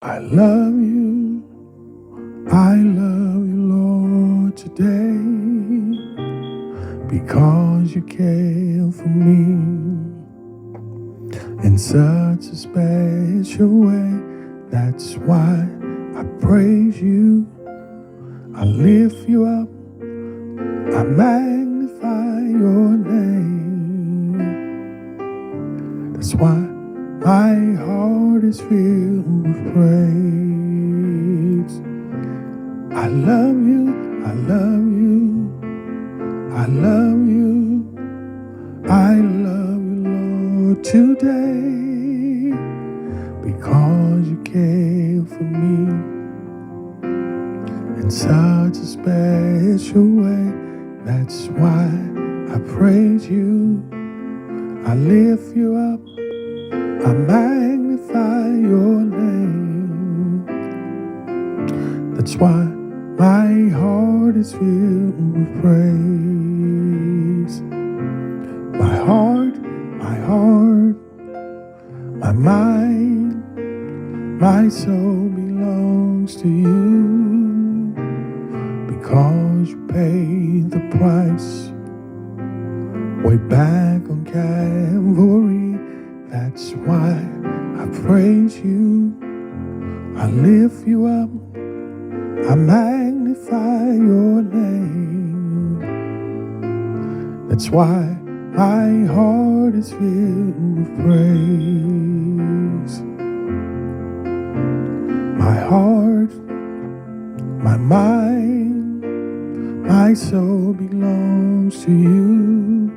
I love you, Lord, today, because you care for me in such a special way. That's why I praise you, I lift you up, I magnify your name. That's why my heart is filled with praise. I love you, I love you, I love you, I love you, Lord, today, because you care for me in such a special way. That's why I praise you, I lift you up, I magnify your name. That's why my heart is filled with praise. My heart, my mind, my soul belongs to you, because you paid the price way back on Calvary. That's why I praise you, I lift you up, I magnify your name. That's why my heart is filled with praise. My heart, my mind, my soul belongs to you,